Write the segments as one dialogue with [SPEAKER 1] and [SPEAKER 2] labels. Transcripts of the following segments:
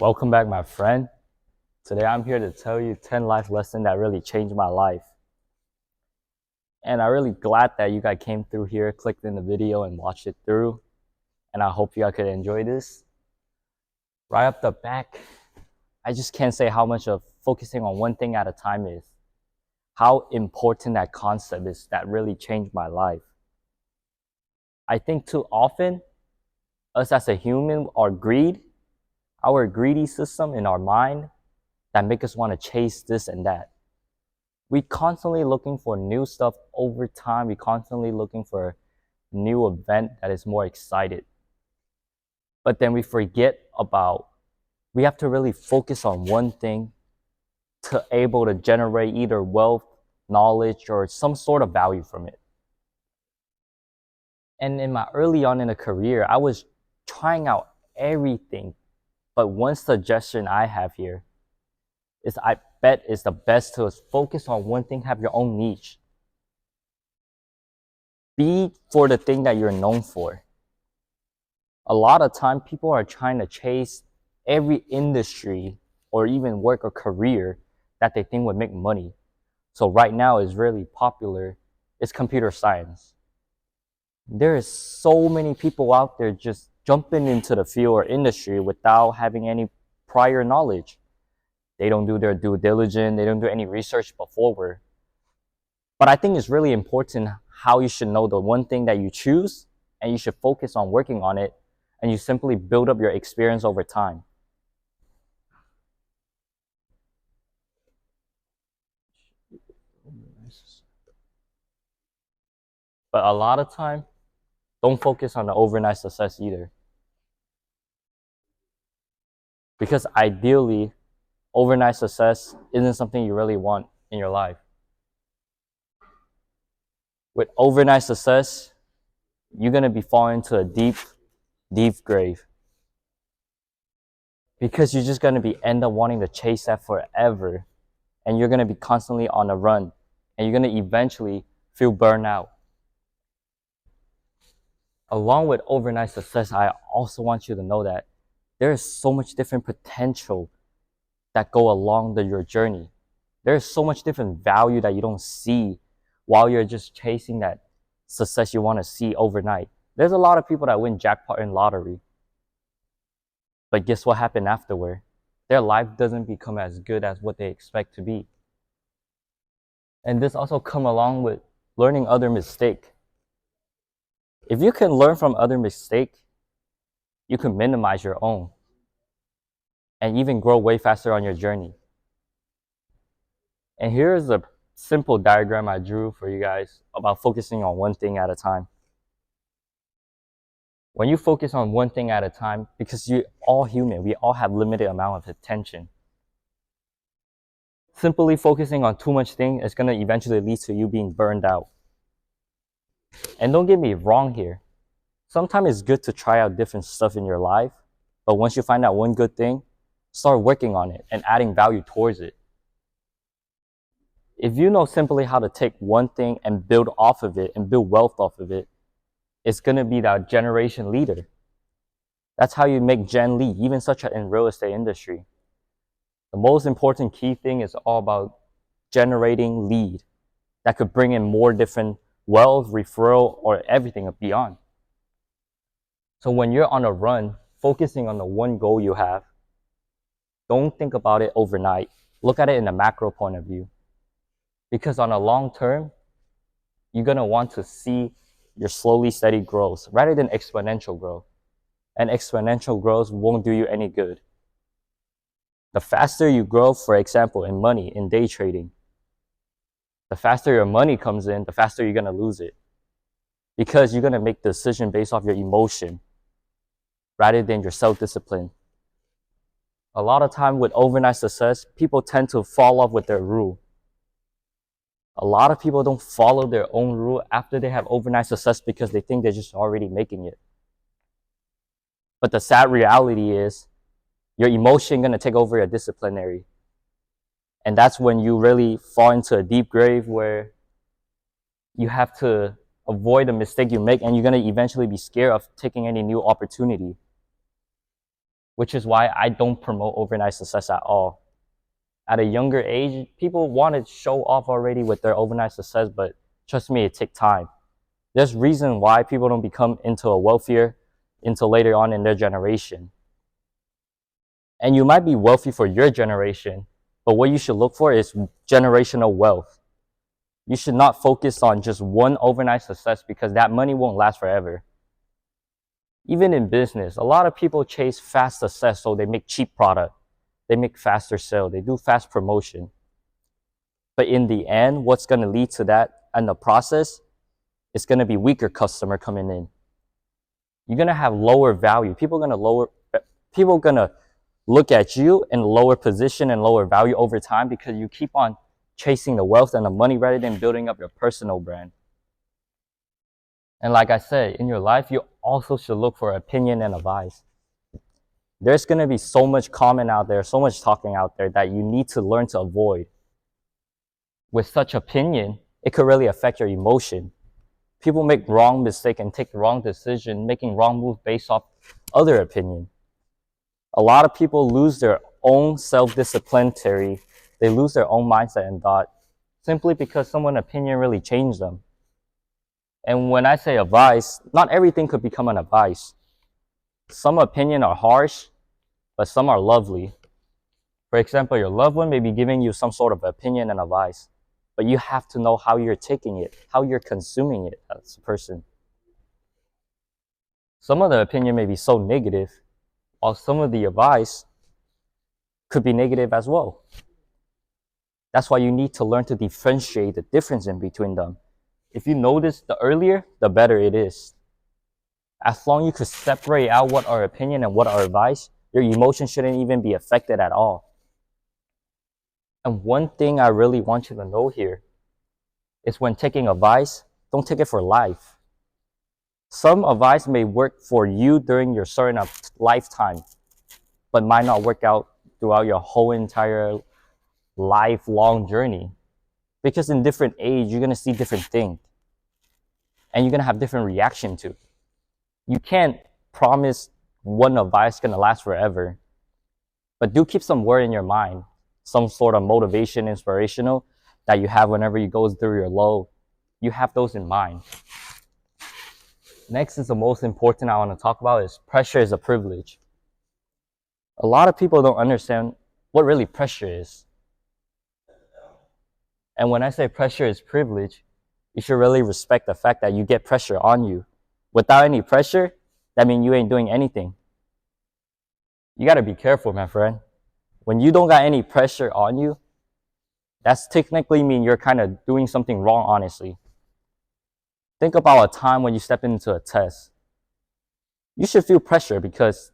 [SPEAKER 1] Welcome back, my friend. Today I'm here to tell you 10 life lessons that really changed my life. And I'm really glad that you guys came through here, clicked in the video and watched it through. And I hope you guys could enjoy this. Right up the back, I just can't say how much of focusing on one thing at a time is. How important that concept is that really changed my life. I think too often, us as a human, our greedy system in our mind that make us want to chase this and that. We constantly looking for new stuff over time. We constantly looking for new event that is more excited. But then we forget about we have to really focus on one thing to able to generate either wealth, knowledge, or some sort of value from it. And in my early on in a career, I was trying out everything. But one suggestion I have here is I bet is the best to focus on one thing, have your own niche. Be for the thing that you're known for. A lot of time people are trying to chase every industry or even work or career that they think would make money. So right now is really popular is computer science. There is so many people out there just jumping into the field or industry without having any prior knowledge. They don't do their due diligence. They don't do any research before. But I think it's really important how you should know the one thing that you choose and you should focus on working on it and you simply build up your experience over time. But a lot of time, don't focus on the overnight success either. Because ideally, overnight success isn't something you really want in your life. With overnight success, you're going to be falling into a deep, deep grave. Because you're just going to be end up wanting to chase that forever. And you're going to be constantly on the run. And you're going to eventually feel burnout. Along with overnight success, I also want you to know that there is so much different potential that go along your journey. There is so much different value that you don't see while you're just chasing that success you want to see overnight. There's a lot of people that win jackpot in lottery. But guess what happened afterward? Their life doesn't become as good as what they expect to be. And this also come along with learning other mistake. If you can learn from other mistake, you can minimize your own and even grow way faster on your journey. And here's a simple diagram I drew for you guys about focusing on one thing at a time. When you focus on one thing at a time, because you're all human, we all have limited amount of attention. Simply focusing on too much thing is going to eventually lead to you being burned out. And don't get me wrong here. Sometimes it's good to try out different stuff in your life, but once you find out one good thing, start working on it and adding value towards it. If you know simply how to take one thing and build off of it and build wealth off of it, it's going to be that generation leader. That's how you make Gen lead, even such in real estate industry. The most important key thing is all about generating lead that could bring in more different wealth, referral, or everything beyond. So when you're on a run, focusing on the one goal you have, don't think about it overnight. Look at it in a macro point of view. Because on a long term, you're going to want to see your slowly steady growth rather than exponential growth. And exponential growth won't do you any good. The faster you grow, for example, in money, in day trading, the faster your money comes in, the faster you're going to lose it. Because you're going to make the decision based off your emotion rather than your self-discipline. A lot of time with overnight success, people tend to fall off with their rule. A lot of people don't follow their own rule after they have overnight success because they think they're just already making it. But the sad reality is your emotion going to take over your disciplinary. And that's when you really fall into a deep grave where you have to avoid the mistake you make and you're going to eventually be scared of taking any new opportunity. which is why I don't promote overnight success at all. At a younger age, people want to show off already with their overnight success, but trust me, it takes time. There's reason why people don't become into a wealthier until later on in their generation. And you might be wealthy for your generation, but what you should look for is generational wealth. You should not focus on just one overnight success because that money won't last forever. Even in business, a lot of people chase fast success, so they make cheap product. They make faster sale. They do fast promotion. But in the end, what's going to lead to that and the process is going to be weaker customer coming in. You're going to have lower value. People are going to look at you in lower position and lower value over time because you keep on chasing the wealth and the money rather than building up your personal brand. And like I said, in your life, you also should look for opinion and advice. There's going to be so much comment out there, so much talking out there that you need to learn to avoid. With such opinion, it could really affect your emotion. People make wrong mistake and take the wrong decision, making wrong moves based off other opinion. A lot of people lose their own self-discipline, they lose their own mindset and thought simply because someone's opinion really changed them. And when I say advice, not everything could become an advice. Some opinions are harsh, but some are lovely. For example, your loved one may be giving you some sort of opinion and advice, but you have to know how you're taking it, how you're consuming it as a person. Some of the opinion may be so negative, while some of the advice could be negative as well. That's why you need to learn to differentiate the difference in between them. If you notice, the earlier, the better it is. As long as you could separate out what are opinion and what are advice, your emotions shouldn't even be affected at all. And one thing I really want you to know here is when taking advice, don't take it for life. Some advice may work for you during your certain lifetime, but might not work out throughout your whole entire lifelong journey. Because in different age, you're going to see different things. And you're going to have different reaction to. You can't promise one advice is going to last forever. But do keep some word in your mind. Some sort of motivation, inspirational, that you have whenever you go through your low. You have those in mind. Next is the most important I want to talk about is pressure is a privilege. A lot of people don't understand what really pressure is. And when I say pressure is privilege, you should really respect the fact that you get pressure on you. Without any pressure, that means you ain't doing anything. You got to be careful, my friend. When you don't got any pressure on you, that's technically mean you're kind of doing something wrong, honestly. Think about a time when you step into a test. You should feel pressure because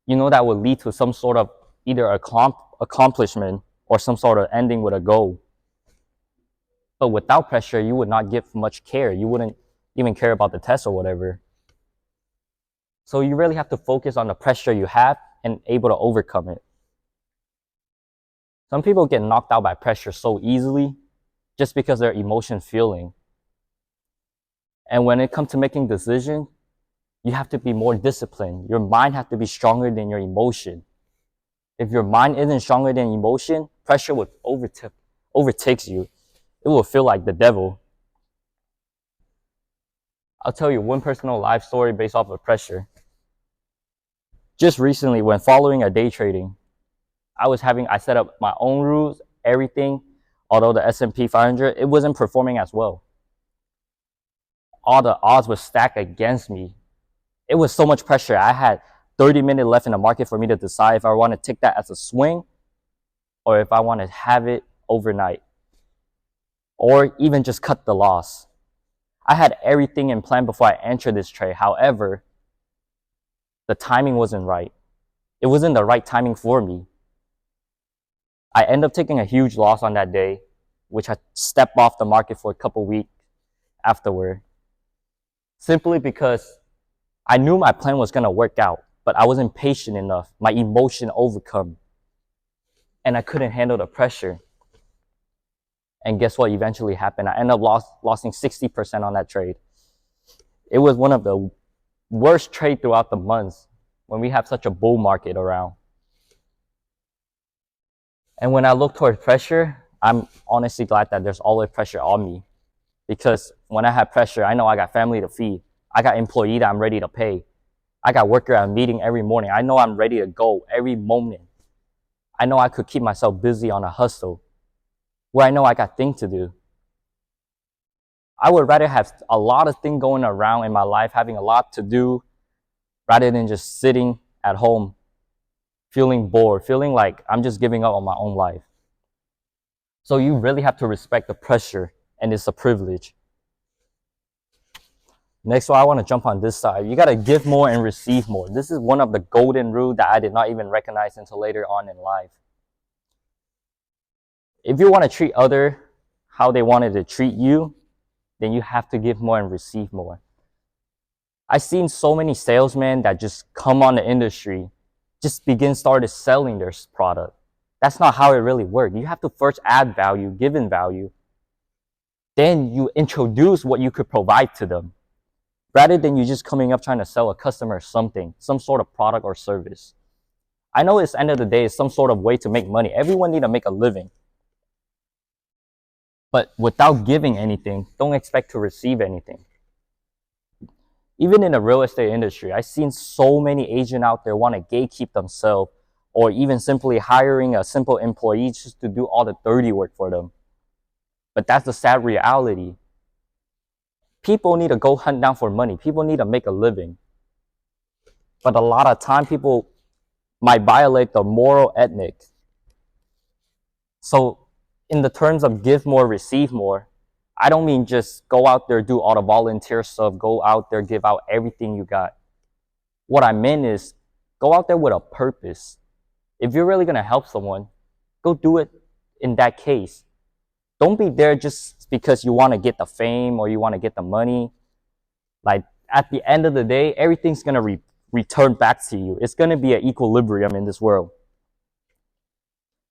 [SPEAKER 1] you know that will lead to some sort of either accomplishment or some sort of ending with a goal. But without pressure, you would not give much care. You wouldn't even care about the test or whatever. So you really have to focus on the pressure you have and able to overcome it. Some people get knocked out by pressure so easily just because their emotion feeling. And when it comes to making decisions, you have to be more disciplined. Your mind has to be stronger than your emotion. If your mind isn't stronger than emotion, pressure would overtakes you. It will feel like the devil. I'll tell you one personal life story based off of pressure. Just recently, when following a day trading, I set up my own rules, everything. Although the S&P 500, it wasn't performing as well. All the odds were stacked against me. It was so much pressure. I had 30 minutes left in the market for me to decide if I want to take that as a swing or if I want to have it overnight or even just cut the loss. I had everything in plan before I entered this trade. However, the timing wasn't right. It wasn't the right timing for me. I ended up taking a huge loss on that day, which I stepped off the market for a couple weeks afterward. Simply because I knew my plan was going to work out, but I wasn't patient enough. My emotion overcome. And I couldn't handle the pressure. And guess what eventually happened? I ended up losing 60% on that trade. It was one of the worst trades throughout the months. when we have such a bull market around. And when I look toward pressure, I'm honestly glad that there's always pressure on me, because when I have pressure, I know I got family to feed. I got employee that I'm ready to pay. I got worker I'm meeting every morning. I know I'm ready to go every moment. I know I could keep myself busy on a hustle where I know I got things to do. I would rather have a lot of things going around in my life, having a lot to do, rather than just sitting at home, feeling bored, feeling like I'm just giving up on my own life. So you really have to respect the pressure, and it's a privilege. Next one, I want to jump on this side. You got to give more and receive more. This is one of the golden rules that I did not even recognize until later on in life. If you want to treat others how they wanted to treat you, then you have to give more and receive more. I've seen so many salesmen that just come on the industry, just started selling their product. That's not how it really works. You have to first add value, give in value. Then you introduce what you could provide to them, rather than you just coming up trying to sell a customer something, some sort of product or service. I know it's the end of the day, it's some sort of way to make money. Everyone need to make a living. But without giving anything, don't expect to receive anything. Even in the real estate industry, I've seen so many agents out there want to gatekeep themselves, or even simply hiring a simple employee just to do all the dirty work for them. But that's the sad reality. People need to go hunt down for money. People need to make a living. But a lot of time, people might violate the moral ethics. So in the terms of give more, receive more, I don't mean just go out there, do all the volunteer stuff, go out there, give out everything you got. What I meant is go out there with a purpose. If you're really going to help someone, go do it in that case. Don't be there just because you want to get the fame or you want to get the money. Like at the end of the day, everything's going to return back to you. It's going to be an equilibrium in this world.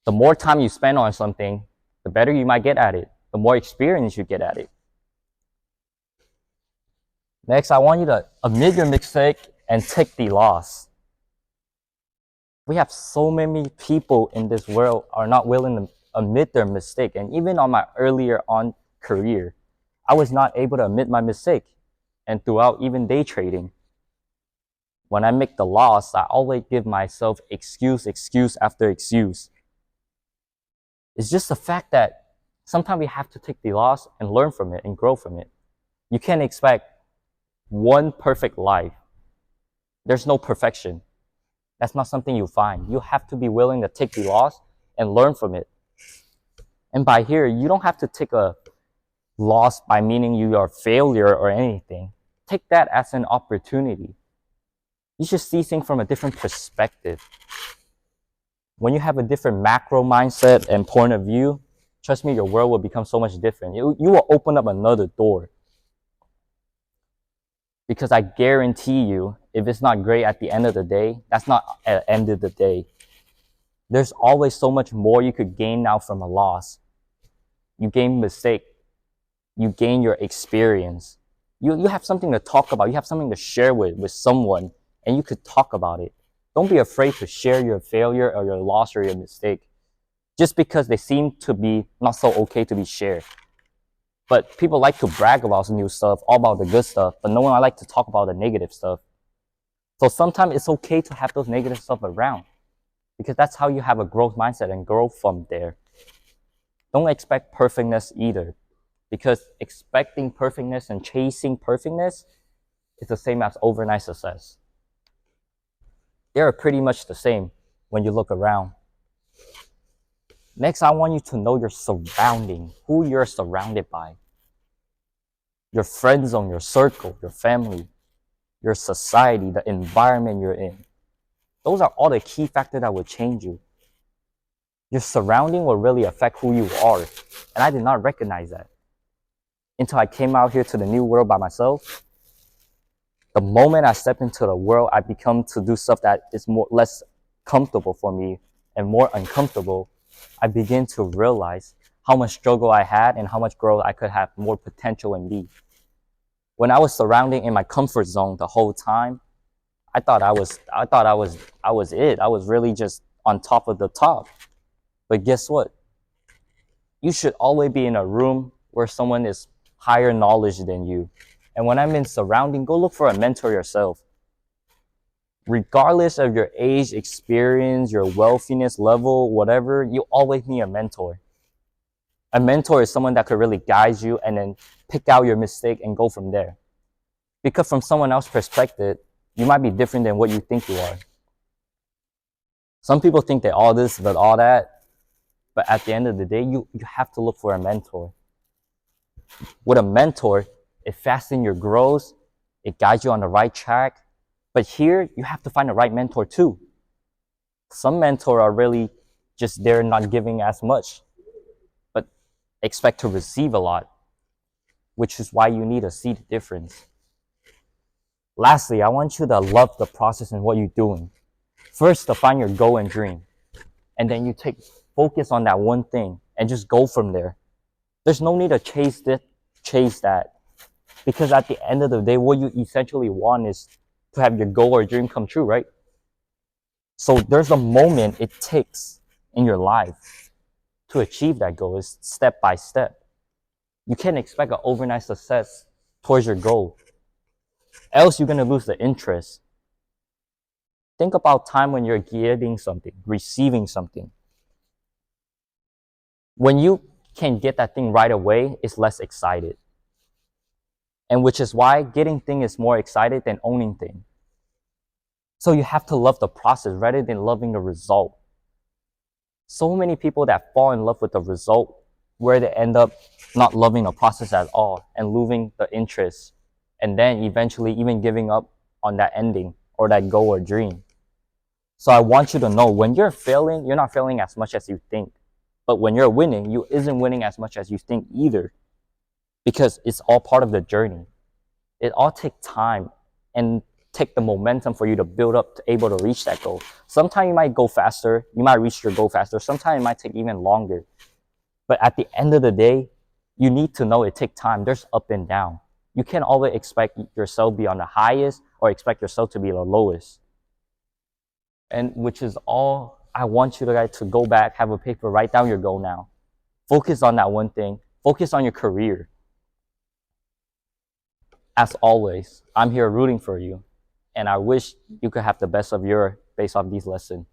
[SPEAKER 1] The more time you spend on something, the better you might get at it. The more experience you get at it. Next, I want you to admit your mistake and take the loss. We have so many people in this world are not willing to admit their mistake. And even on my earlier on career, I was not able to admit my mistake. And throughout even day trading, when I make the loss, I always give myself excuse after excuse. It's just the fact that sometimes we have to take the loss and learn from it and grow from it. You can't expect one perfect life. There's no perfection. That's not something you find. You have to be willing to take the loss and learn from it. And by here, you don't have to take a loss by meaning you are a failure or anything. Take that as an opportunity. You should see things from a different perspective. When you have a different macro mindset and point of view, trust me, your world will become so much different. You will open up another door. Because I guarantee you, if it's not great at the end of the day, that's not at the end of the day. There's always so much more you could gain now from a loss. You gain mistake. You gain your experience. You have something to talk about. You have something to share with someone, and you could talk about it. Don't be afraid to share your failure or your loss or your mistake, just because they seem to be not so okay to be shared. But people like to brag about new stuff, all about the good stuff, but no one like to talk about the negative stuff. So sometimes it's okay to have those negative stuff around, because that's how you have a growth mindset and grow from there. Don't expect perfectness either, because expecting perfectness and chasing perfectness is the same as overnight success. They are pretty much the same when you look around. Next, I want you to know your surrounding, who you're surrounded by. Your friend zone, your circle, your family, your society, the environment you're in. Those are all the key factors that will change you. Your surrounding will really affect who you are. And I did not recognize that until I came out here to the new world by myself. The moment I step into the world, I become to do stuff that is less comfortable for me and more uncomfortable. I begin to realize how much struggle I had and how much growth I could have more potential in me. When I was surrounding in my comfort zone the whole time, I was it. I was really just on top of the top. But guess what? You should always be in a room where someone is higher knowledge than you. And when I'm in surrounding, go look for a mentor yourself. Regardless of your age, experience, your wealthiness level, whatever, you always need a mentor. A mentor is someone that could really guide you and then pick out your mistake and go from there. Because from someone else's perspective, you might be different than what you think you are. Some people think they're all this, but all that. But at the end of the day, you have to look for a mentor. With a mentor, it fastens your growth, it guides you on the right track. But here, you have to find the right mentor too. Some mentors are really just there not giving as much, but expect to receive a lot, which is why you need to see the difference. Lastly, I want you to love the process and what you're doing. First, to find your goal and dream. And then you focus on that one thing and just go from there. There's no need to chase that. Because at the end of the day, what you essentially want is to have your goal or dream come true, right? So there's a moment it takes in your life to achieve that goal. It's step by step. You can't expect an overnight success towards your goal. Else you're going to lose the interest. Think about time when you're getting something, receiving something. When you can get that thing right away, it's less excited. And which is why getting thing is more excited than owning thing. So you have to love the process rather than loving the result. So many people that fall in love with the result where they end up not loving the process at all and losing the interest. And then eventually even giving up on that ending or that goal or dream. So I want you to know when you're failing, you're not failing as much as you think. But when you're winning, you isn't winning as much as you think either. Because it's all part of the journey. It all takes time and take the momentum for you to build up to able to reach that goal. Sometimes you might go faster, you might reach your goal faster. Sometimes it might take even longer. But at the end of the day, you need to know it takes time. There's up and down. You can't always expect yourself to be on the highest or expect yourself to be the lowest. And which is all I want you guys to go back, have a paper, write down your goal now. Focus on that one thing. Focus on your career. As always, I'm here rooting for you. And I wish you could have the best of your based off these lessons.